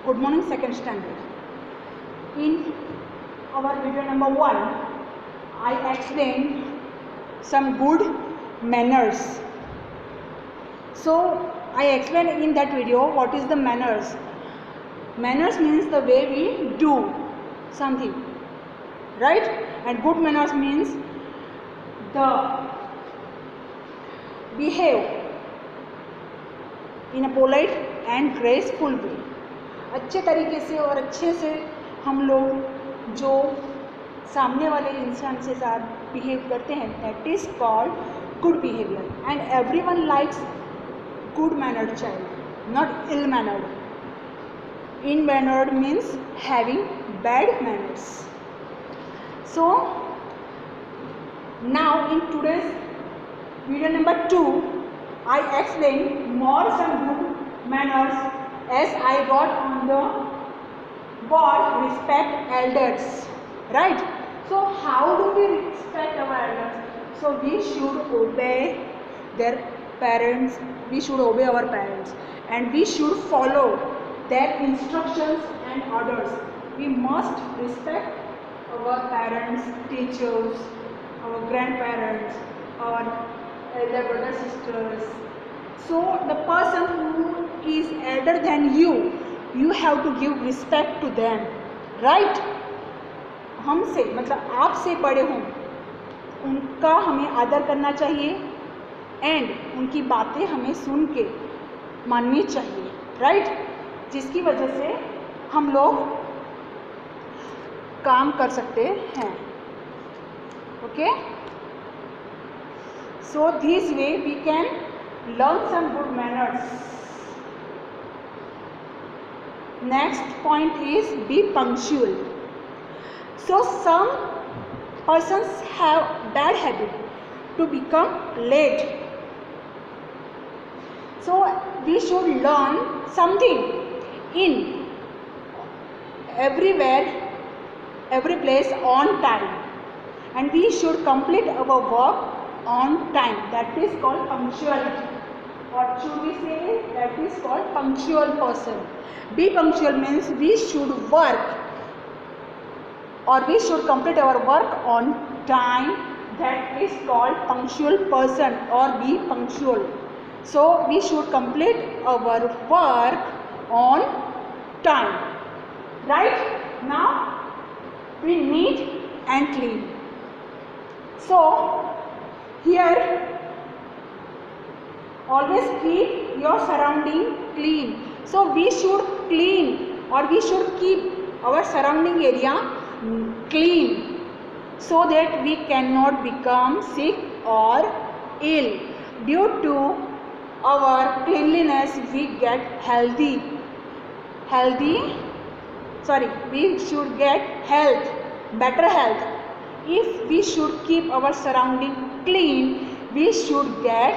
Good morning, second standard. In our video number 1, I explained some good manners. So I explained in that video what is the manners. Manners means the way we do something, right? And good manners means the behave in a polite and graceful way. अच्छे तरीके से और अच्छे से हम लोग जो सामने वाले इंसान से साथ बिहेव करते हैं, that is called good behaviour. And everyone likes good mannered child, not ill mannered. In mannered means having bad manners. So now in today's video number 2 I explain more some good manners as I wrote on the board, respect elders, right? So how do we respect our elders? So we should obey their parents, we should obey our parents, and we should follow their instructions and orders. We must respect our parents, teachers, our grandparents, our elder brothers, sisters. So the person who is elder than you have to give respect to them, right? हमसे मतलब आपसे बड़े हों, उनका हमें आदर करना चाहिए एंड उनकी बातें हमें सुन के माननी चाहिए, राइट? जिसकी वजह से हम लोग काम कर सकते हैं. Okay? So this way we can learn some good manners. Next point is be punctual. So some persons have bad habit to become late. So we should learn something in everywhere, every place on time, and we should complete our work on time. That is called punctuality. What should we say? That is called punctual person. Be punctual means we should work or we should complete our work on time. That is called punctual person or be punctual. So we should complete our work on time, right? Now we neat and clean. So here, always keep your surrounding clean. So we should clean or we should keep our surrounding area clean so that we cannot become sick or ill. Due to our cleanliness, we get we should get health, better health. If we should keep our surrounding clean, we should get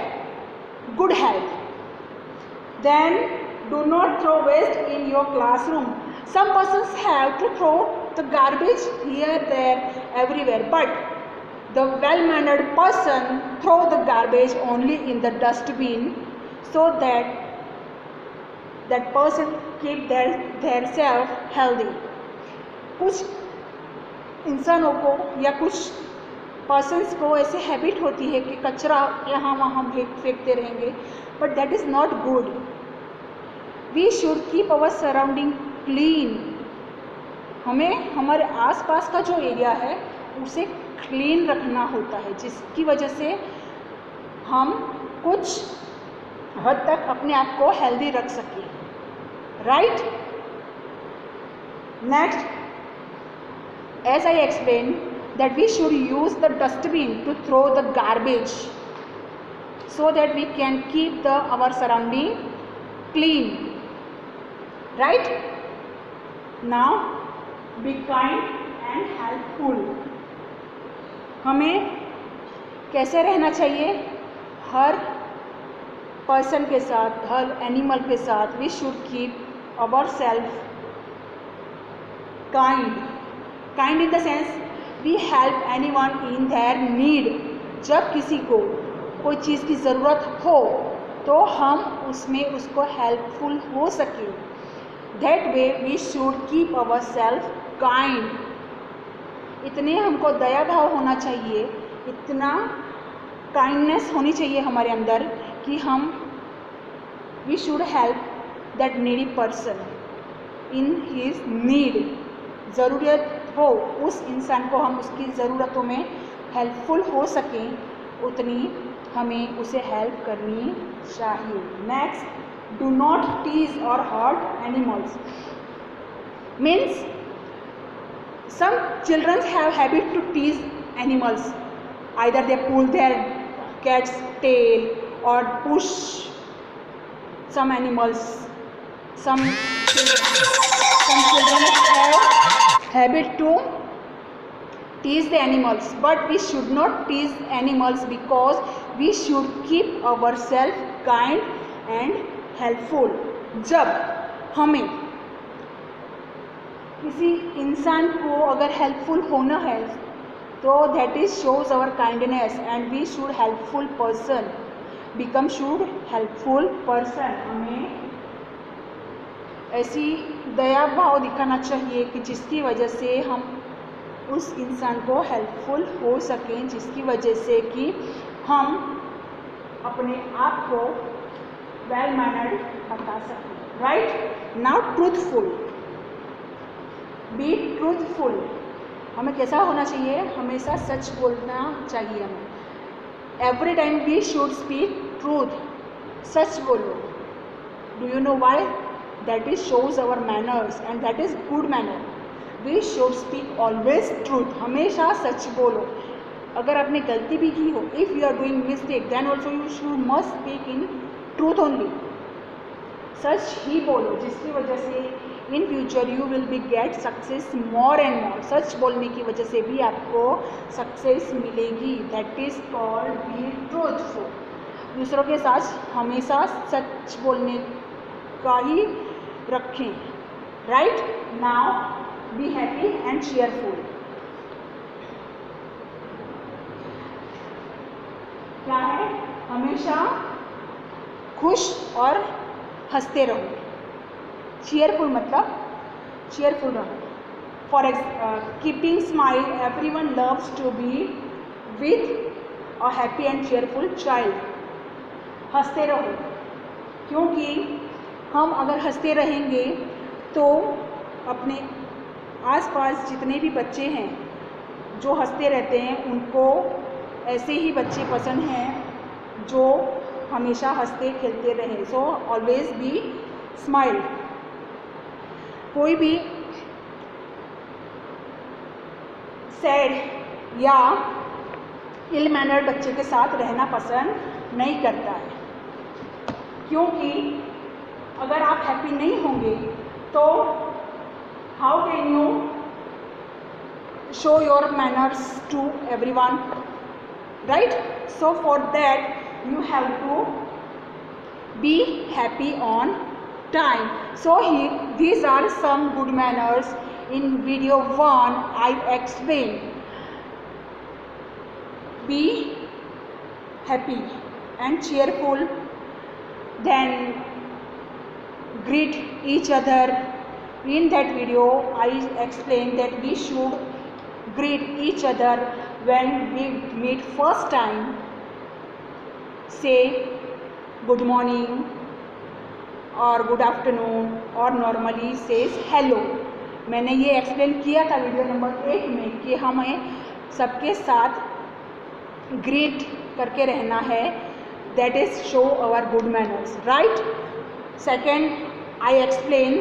good health. Then do not throw waste in your classroom. Some persons have to throw the garbage here, there, everywhere, but the well-mannered person throw the garbage only in the dustbin so that that person keep their self healthy. कुछ इंसानों को या कुछ persons को ऐसे habit होती है कि कचरा यहाँ वहाँ फेंकते रहेंगे, but that is not good. We should keep our surrounding clean. हमें हमारे आसपास का जो एरिया है उसे क्लीन रखना होता है, जिसकी वजह से हम कुछ हद तक अपने आप को हेल्दी रख सकें, right? Next, as I explained that we should use the dustbin to throw the garbage so that we can keep our surrounding clean, right? Now be kind and helpful. हमें कैसे रहना चाहिए? हर पर्सन के साथ, हर animal के साथ we should keep ourselves kind. Kind in the sense we help anyone in their need. जब किसी को कोई चीज़ की ज़रूरत हो तो हम उसमें उसको हेल्पफुल हो सके. That way we should keep our self kind. इतने हमको दया भाव होना चाहिए, इतना काइंडनेस होनी चाहिए हमारे अंदर कि हम we should help that needy person in his need. ज़रूरत हो उस इंसान को हम उसकी ज़रूरतों में हेल्पफुल हो सकें, उतनी हमें उसे हेल्प करनी चाहिए। नेक्स्ट, डू नॉट टीज और hurt animals. Means some children have habit to tease animals, either they pull their cat's tail or push some animals. Some children have habit to tease the animals, but we should not tease animals because we should keep ourselves kind and helpful. जब हमें किसी इंसान को अगर helpful होना है तो that is shows our kindness and we should helpful person become should helpful person. हमें ऐसी दया भाव दिखाना चाहिए कि जिसकी वजह से हम उस इंसान को हेल्पफुल हो सकें, जिसकी वजह से कि हम अपने आप को वेल मैनर्ड बता सकें। Right now, truthful, be truthful. हमें कैसा होना चाहिए? हमेशा सच बोलना चाहिए हमें। Every time we should speak truth, सच बोलो। Do you know why? That is shows our manners and that is good manner. We should speak always truth, हमेशा सच बोलो। अगर आपने गलती भी की हो, if you are doing mistake then also you should must speak in truth only. सच ही बोलो, जिसकी वजह से in future you will be get success more and more. सच बोलने की वजह से भी आपको सक्सेस मिलेगी। That is called be truthful. दूसरों के साथ हमेशा सच बोलने का ही रखें। Right now, be happy and cheerful. क्या है? हमेशा खुश और हंसते रहो। चीयरफुल मतलब चीयरफुल रहो। For keeping smile, everyone loves to be with a happy and cheerful child. हंसते रहो, क्योंकि हम अगर हंसते रहेंगे तो अपने आसपास जितने भी बच्चे हैं जो हंसते रहते हैं, उनको ऐसे ही बच्चे पसंद हैं जो हमेशा हंसते खेलते रहें। So always be smile. कोई भी सैड या इल मैनर्ड बच्चे के साथ रहना पसंद नहीं करता है, क्योंकि अगर आप हैप्पी नहीं होंगे तो how can you show your manners to everyone, right? So for that you have to be happy on time. So here these are some good manners. In video 1 I explained. Be happy and cheerful, then greet each other. In that video I explained that we should greet each other when we meet first time. Say good morning और good afternoon और normally says hello. मैंने ये explain किया था video number 1 में कि हमें सबके साथ ग्रीट करके रहना है। That is show our good manners, right? Second, I explain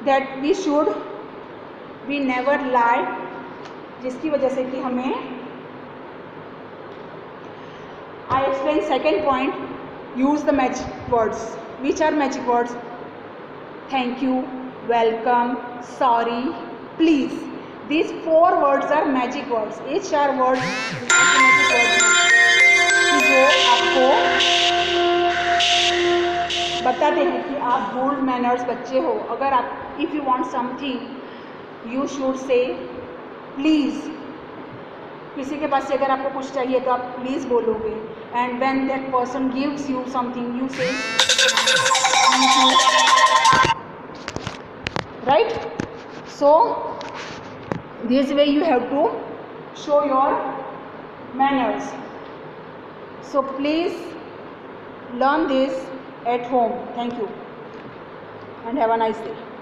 that we should we never lie, जिसकी वजह से कि हमें I explain second point, use the magic words. Which are magic words? Thank you, welcome, sorry, please. These 4 words are magic words. Each are words magic words हैं जो आपको बताते हैं कि आप गुड मैनर्स बच्चे हो। अगर आप if you want something you should say please. किसी के पास से अगर आपको कुछ चाहिए तो आप प्लीज़ बोलोगे। And when that person gives you something you say thank you. So this way you have to show your manners. So please learn this at home. Thank you and have a nice day.